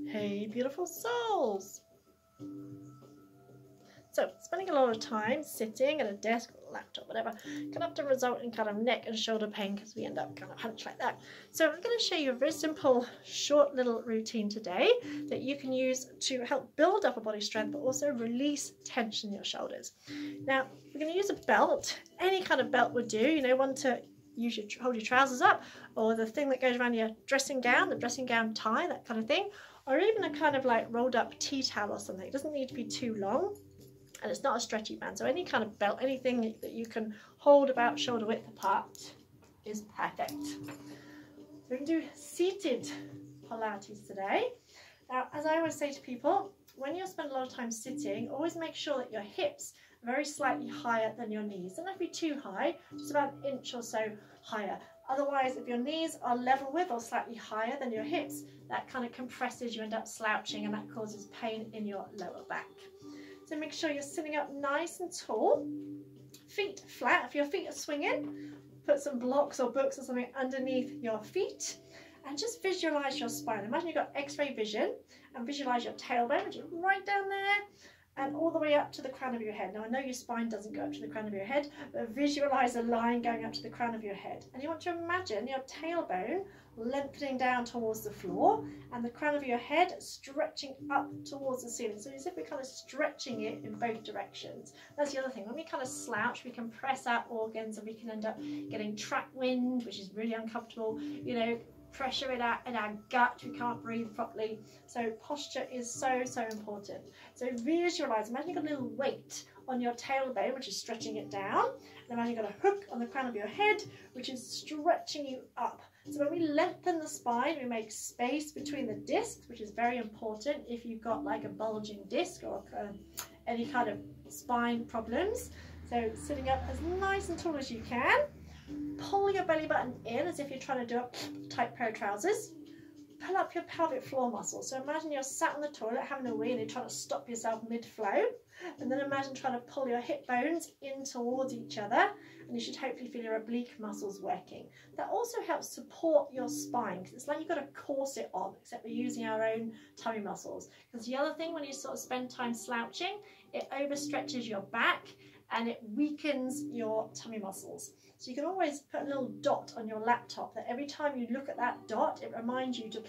Hey, beautiful souls. So, spending a lot of time sitting at a desk or a laptop, whatever, can often result in kind of neck and shoulder pain because we end up kind of hunched like that. So I'm going to show you a very simple, short little routine today that you can use to help build up a body strength, but also release tension in your shoulders. Now, we're going to use a belt. Any kind of belt would do, you know, one to hold your trousers up, or the thing that goes around your dressing gown, the dressing gown tie, that kind of thing, or even a kind of like rolled up tea towel or something. It doesn't need to be too long. And it's not a stretchy band, so any kind of belt, anything that you can hold about shoulder width apart is perfect. So we can do seated Pilates today. Now, as I always say to people, when you spend a lot of time sitting, always make sure that your hips are very slightly higher than your knees. Don't have to be too high, just about an inch or so higher. Otherwise, if your knees are level with or slightly higher than your hips, that kind of compresses, you end up slouching, and that causes pain in your lower back. So make sure you're sitting up nice and tall, feet flat. If your feet are swinging, put some blocks or books or something underneath your feet, and just visualize your spine. Imagine you've got x-ray vision, and visualize your tailbone, which is right down there, and all the way up to the crown of your head. Now, I know your spine doesn't go up to the crown of your head, but visualize a line going up to the crown of your head. And you want to imagine your tailbone lengthening down towards the floor and the crown of your head stretching up towards the ceiling. So as if we're kind of stretching it in both directions. That's the other thing. When we kind of slouch, we can press our organs and we can end up getting track wind, which is really uncomfortable, you know, pressure in our gut, we can't breathe properly. So posture is so important. So visualize, imagine you've got a little weight on your tailbone, which is stretching it down, and imagine you've got a hook on the crown of your head, which is stretching you up. So when we lengthen the spine, we make space between the discs, which is very important if you've got like a bulging disc or any kind of spine problems. So sitting up as nice and tall as you can. Pull your belly button in as if you're trying to do a tight pair of trousers. Pull up your pelvic floor muscles. So imagine you're sat on the toilet having a wee and you're trying to stop yourself mid-flow. And then imagine trying to pull your hip bones in towards each other. And you should hopefully feel your oblique muscles working. That also helps support your spine, because it's like you've got a corset on, except we're using our own tummy muscles. Because the other thing, when you sort of spend time slouching, it overstretches your back and it weakens your tummy muscles. So you can always put a little dot on your laptop that every time you look at that dot, it reminds you to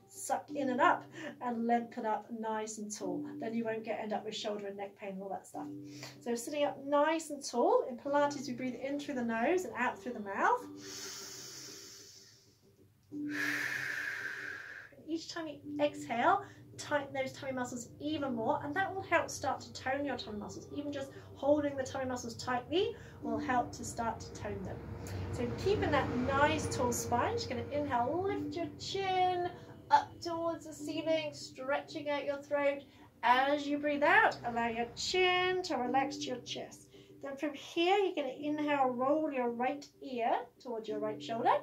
suck in and up and lengthen up nice and tall. Then you won't end up with shoulder and neck pain and all that stuff. So sitting up nice and tall. In Pilates, we breathe in through the nose and out through the mouth. Each time you exhale, tighten those tummy muscles even more, and that will help start to tone your tummy muscles. Even just holding the tummy muscles tightly will help to start to tone them. So keeping that nice tall spine, just going to inhale, lift your chin up towards the ceiling, stretching out your throat. As you breathe out, allow your chin to relax to your chest. Then from here, you're going to inhale, roll your right ear towards your right shoulder.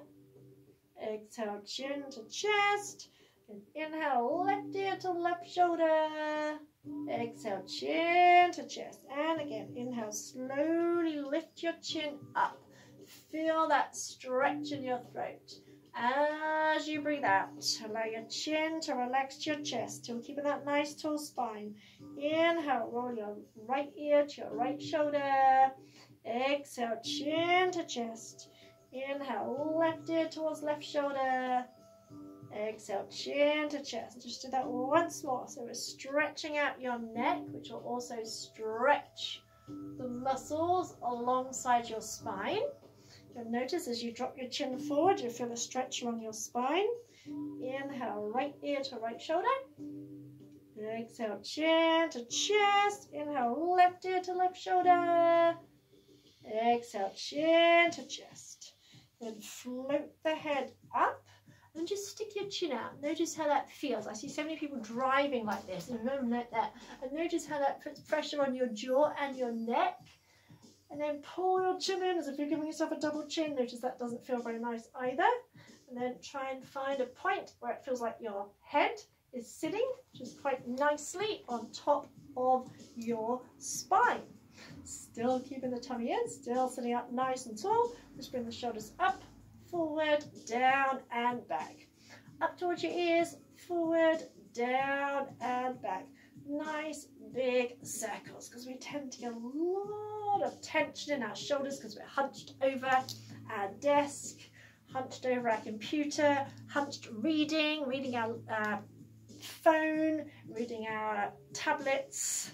Exhale, chin to chest. And inhale, left ear to left shoulder. Exhale, chin to chest. And again, inhale, slowly lift your chin up. Feel that stretch in your throat. As you breathe out, allow your chin to relax to your chest. Still keeping that nice tall spine. Inhale, roll your right ear to your right shoulder. Exhale, chin to chest. Inhale, left ear towards left shoulder. Exhale, chin to chest. Just do that once more. So we're stretching out your neck, which will also stretch the muscles alongside your spine. You'll notice as you drop your chin forward, you feel a stretch along your spine. Inhale, right ear to right shoulder. Exhale, chin to chest. Inhale, left ear to left shoulder. Exhale, chin to chest. Then float the head up. And just stick your chin out. Notice how that feels. I see so many people driving like this and like that. And notice how that puts pressure on your jaw and your neck. And then pull your chin in as if you're giving yourself a double chin. Notice that doesn't feel very nice either. And then try and find a point where it feels like your head is sitting just quite nicely on top of your spine. Still keeping the tummy in, still sitting up nice and tall. Just bring the shoulders up, forward, down and back. Up towards your ears, forward, down and back. Nice big circles, because we tend to get a lot of tension in our shoulders because we're hunched over our desk, hunched over our computer, hunched reading our phone, reading our tablets,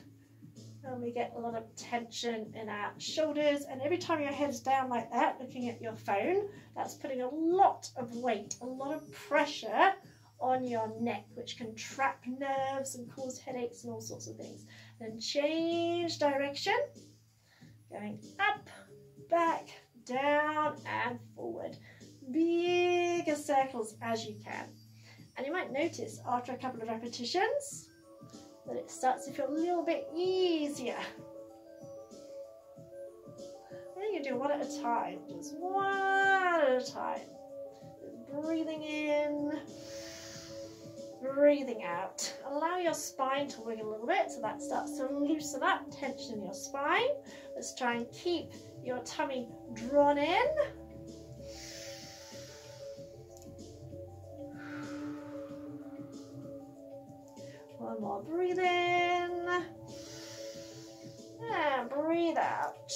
and we get a lot of tension in our shoulders. And every time your head's down like that, looking at your phone, that's putting a lot of weight, a lot of pressure on your neck, which can trap nerves and cause headaches and all sorts of things. Then change direction, going up, back, down and forward. Bigger circles as you can. And you might notice after a couple of repetitions that it starts to feel a little bit easier. And you can do one at a time, just one at a time. Breathing in, breathing out. Allow your spine to wiggle a little bit, so that starts to loosen up tension in your spine. Let's try and keep your tummy drawn in. One more, breathe in and breathe out.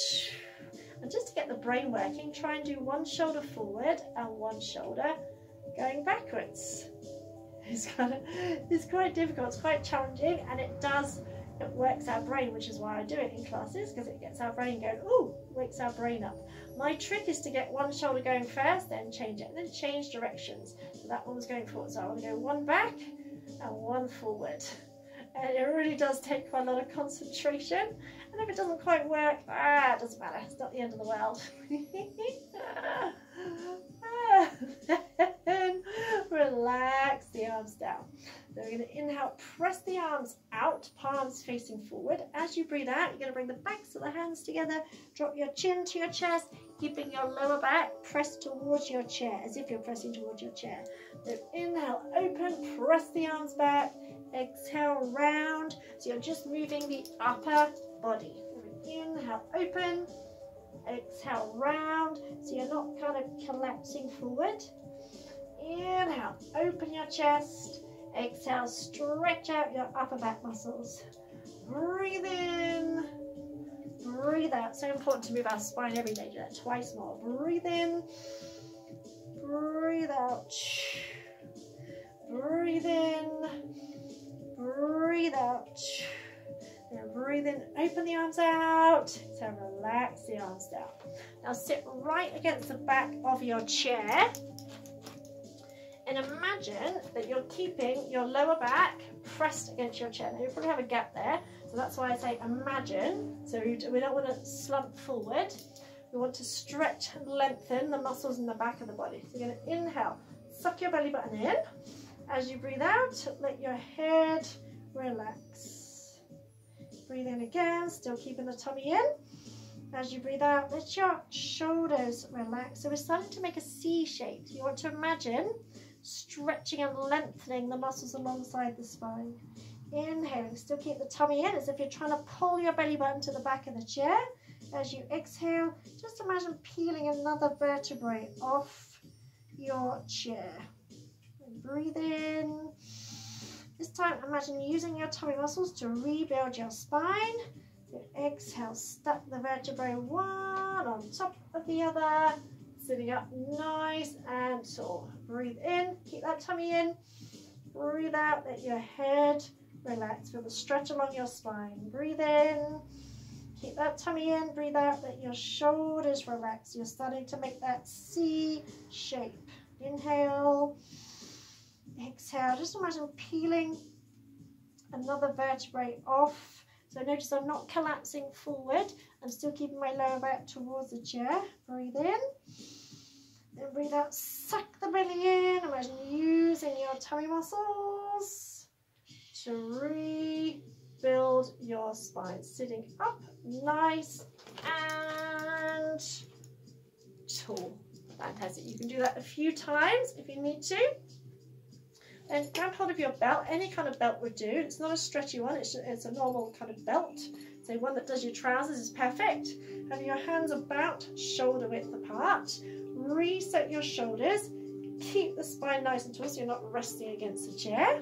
And just to get the brain working, try and do one shoulder forward and one shoulder going backwards. It's quite difficult, it's quite challenging, and it works our brain, which is why I do it in classes, because it gets our brain going, ooh, wakes our brain up. My trick is to get one shoulder going first, then change it, and then change directions. So that one's going forward, so I want to go one back and one forward. And it really does take quite a lot of concentration, and if it doesn't quite work, it doesn't matter, it's not the end of the world. And relax the arms down. So we're going to inhale, press the arms out, palms facing forward. As you breathe out, you're going to bring the backs of the hands together, drop your chin to your chest, keeping your lower back pressed towards your chair, as if you're pressing towards your chair. So inhale, open, press the arms back, exhale, round. So you're just moving the upper body. Inhale, open, exhale, round. So you're not kind of collapsing forward. Inhale, open your chest. Exhale, stretch out your upper back muscles. Breathe in, breathe out. So important to move our spine every day. Do that twice more. Breathe in, breathe out. Breathe in, breathe out. Then breathe in, open the arms out. So relax the arms down. Now sit right against the back of your chair. And imagine that you're keeping your lower back pressed against your chair. Now you probably have a gap there, so that's why I say imagine. So we don't want to slump forward. We want to stretch and lengthen the muscles in the back of the body. So you're going to inhale, suck your belly button in. As you breathe out, let your head relax. Breathe in again, still keeping the tummy in. As you breathe out, let your shoulders relax. So we're starting to make a C shape. You want to imagine stretching and lengthening the muscles alongside the spine. Inhaling, still keep the tummy in as if you're trying to pull your belly button to the back of the chair. As you exhale, just imagine peeling another vertebrae off your chair. And breathe in. This time, imagine using your tummy muscles to rebuild your spine. So exhale, stack the vertebrae one on top of the other. Sitting up nice and tall. Breathe in, keep that tummy in. Breathe out, let your head relax. Feel the stretch along your spine. Breathe in, keep that tummy in. Breathe out, let your shoulders relax. You're starting to make that C shape. Inhale, exhale. Just imagine peeling another vertebrae off. So notice I'm not collapsing forward. I'm still keeping my lower back towards the chair. Breathe in. Then breathe out, suck the belly in. Imagine using your tummy muscles to rebuild your spine. Sitting up, nice and tall. Fantastic. You can do that a few times if you need to. Then grab hold of your belt. Any kind of belt would do. It's not a stretchy one. It's a normal kind of belt. So one that does your trousers is perfect. Have your hands about shoulder width apart. Reset your shoulders. Keep the spine nice and tall so you're not resting against the chair.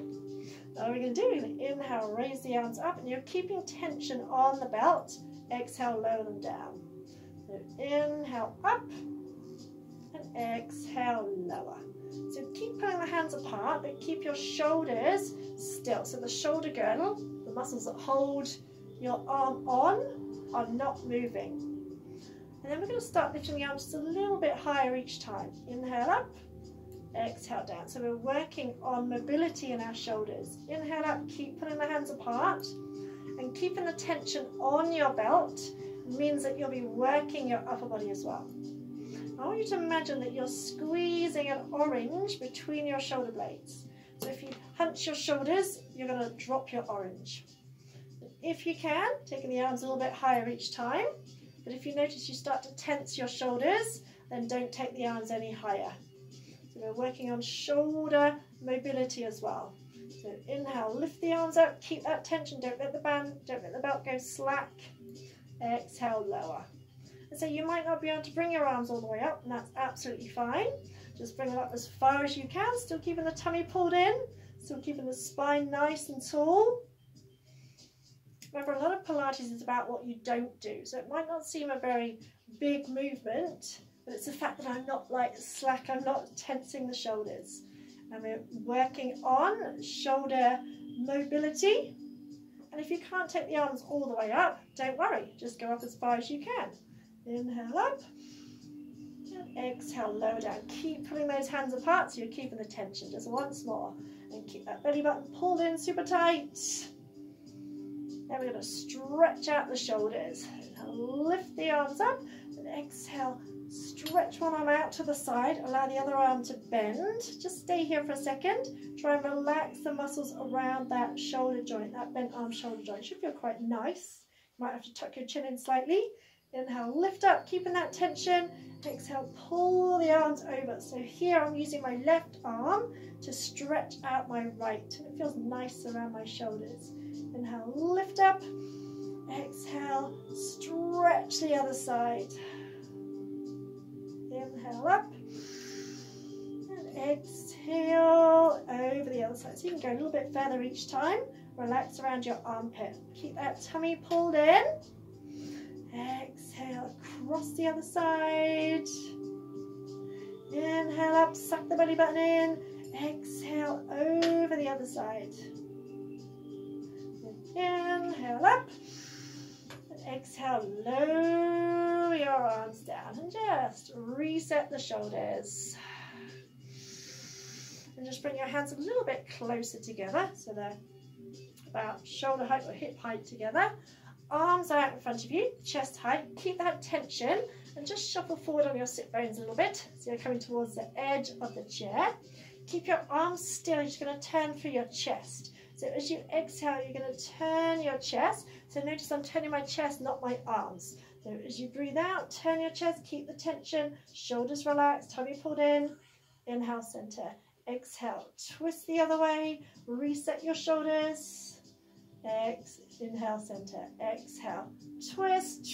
Now we're going do, you're going to inhale, raise the arms up, and you're keeping tension on the belt. Exhale, lower them down. So inhale up, and exhale, lower. So keep pulling the hands apart, but keep your shoulders still. So the shoulder girdle, the muscles that hold your arm on, are not moving. And then we're going to start lifting the arms just a little bit higher each time. Inhale up, exhale down. So we're working on mobility in our shoulders. Inhale up, keep pulling the hands apart, and keeping the tension on your belt means that you'll be working your upper body as well. I want you to imagine that you're squeezing an orange between your shoulder blades. So if you hunch your shoulders, you're going to drop your orange. If you can, taking the arms a little bit higher each time. But if you notice you start to tense your shoulders, then don't take the arms any higher. So we're working on shoulder mobility as well. So inhale, lift the arms up, keep that tension, don't let the belt go slack. Exhale, lower. And so you might not be able to bring your arms all the way up, and that's absolutely fine. Just bring them up as far as you can, still keeping the tummy pulled in, still keeping the spine nice and tall. Remember, a lot of Pilates is about what you don't do, so it might not seem a very big movement, but it's the fact that I'm not like slack, I'm not tensing the shoulders. And we're working on shoulder mobility. And if you can't take the arms all the way up, don't worry, just go up as far as you can. Inhale up, and exhale, lower down. Keep pulling those hands apart so you're keeping the tension. Just once more, and keep that belly button pulled in super tight. Then we're going to stretch out the shoulders. Lift the arms up, and exhale, stretch one arm out to the side, allow the other arm to bend. Just stay here for a second. Try and relax the muscles around that shoulder joint, that bent arm shoulder joint. Should feel quite nice. You might have to tuck your chin in slightly. Inhale, lift up, keeping that tension. Exhale, pull the arms over. So here I'm using my left arm to stretch out my right. And it feels nice around my shoulders. Inhale, lift up. Exhale, stretch the other side. Inhale up. And exhale over the other side. So you can go a little bit further each time. Relax around your armpit. Keep that tummy pulled in. Exhale, across the other side. Inhale up, suck the belly button in. Exhale, over the other side. Inhale up. And exhale, lower your arms down. And just reset the shoulders. And just bring your hands a little bit closer together. So they're about shoulder height or hip height together. Arms out in front of you, chest height. Keep that tension and just shuffle forward on your sit bones a little bit. So you're coming towards the edge of the chair. Keep your arms still. You're just going to turn through your chest. So as you exhale, you're going to turn your chest. So notice I'm turning my chest, not my arms. So as you breathe out, turn your chest, keep the tension, shoulders relaxed, tummy pulled in. Inhale, center. Exhale, twist the other way, reset your shoulders. Inhale, center. Exhale, twist.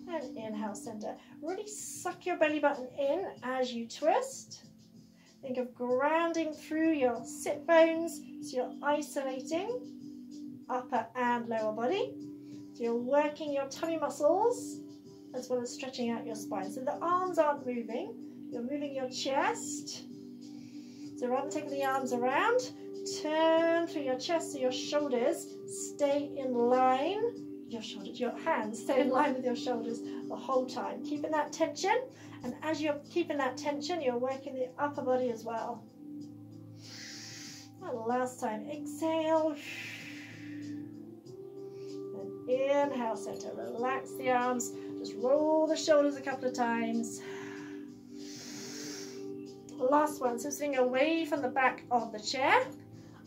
And inhale, center. Really suck your belly button in as you twist. Think of grounding through your sit bones, so you're isolating upper and lower body. So you're working your tummy muscles as well as stretching out your spine. So the arms aren't moving, you're moving your chest. So rather than taking the arms around, turn through your chest so your shoulders stay in line. Your hands stay in line with your shoulders the whole time, keeping that tension. And as you're keeping that tension, you're working the upper body as well. And last time, exhale. And inhale, center. Relax the arms. Just roll the shoulders a couple of times. Last one, so sitting away from the back of the chair.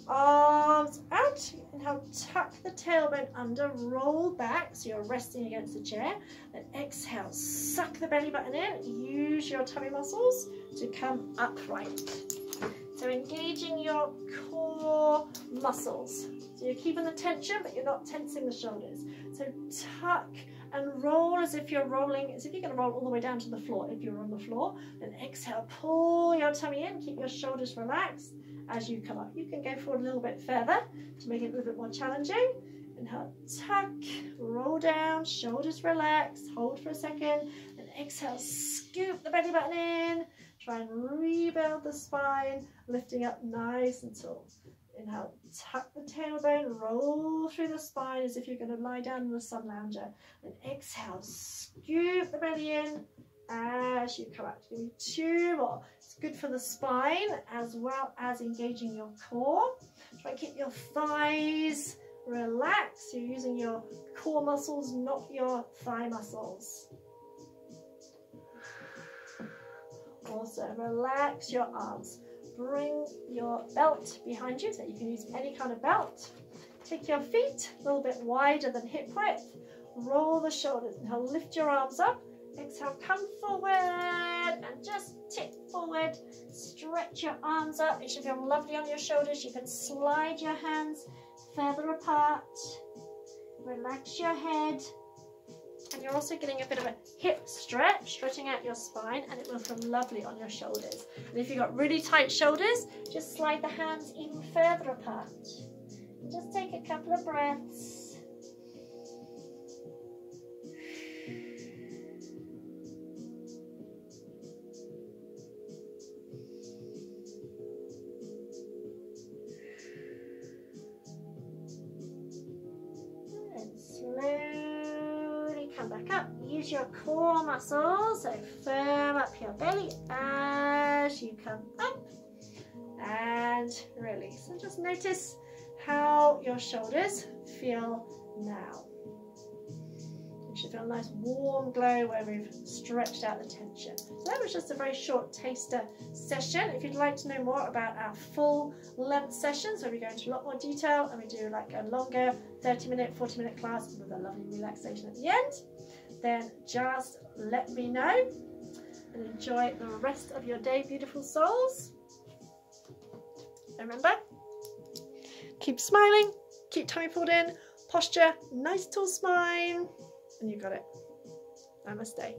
Arms out. Inhale, tuck the tailbone under, roll back so you're resting against the chair. Then exhale, suck the belly button in, use your tummy muscles to come upright. So engaging your core muscles. So you're keeping the tension, but you're not tensing the shoulders. So tuck and roll as if you're rolling, as if you're going to roll all the way down to the floor. If you're on the floor, then exhale, pull your tummy in, keep your shoulders relaxed. as you come up. You can go forward a little bit further to make it a little bit more challenging. Inhale, tuck, roll down, shoulders relax, hold for a second, and exhale, scoop the belly button in. Try and rebuild the spine, lifting up nice and tall. Inhale, tuck the tailbone, roll through the spine as if you're going to lie down in a sun lounger. And exhale, scoop the belly in as you come out. Give me 2 more. It's good for the spine as well as engaging your core. Try and keep your thighs relaxed. You're using your core muscles, not your thigh muscles. Also, relax your arms. Bring your belt behind you so you can use any kind of belt. Take your feet a little bit wider than hip width. Roll the shoulders. Now lift your arms up. Exhale, come forward and just tip forward. Stretch your arms up. It should feel lovely on your shoulders. You can slide your hands further apart. Relax your head. And you're also getting a bit of a hip stretch, stretching out your spine, and it will feel lovely on your shoulders. And if you've got really tight shoulders, just slide the hands even further apart. Just take a couple of breaths. Come back up. Use your core muscles, so firm up your belly as you come up and release. And just notice how your shoulders feel now. You should feel a nice warm glow where we've stretched out the tension. So that was just a very short taster session. If you'd like to know more about our full length sessions where we go into a lot more detail and we do like a longer 30-minute, 40-minute class with a lovely relaxation at the end, then just let me know and enjoy the rest of your day, beautiful souls. Remember, keep smiling, keep tummy pulled in, posture, nice tall spine, and you got it. Namaste.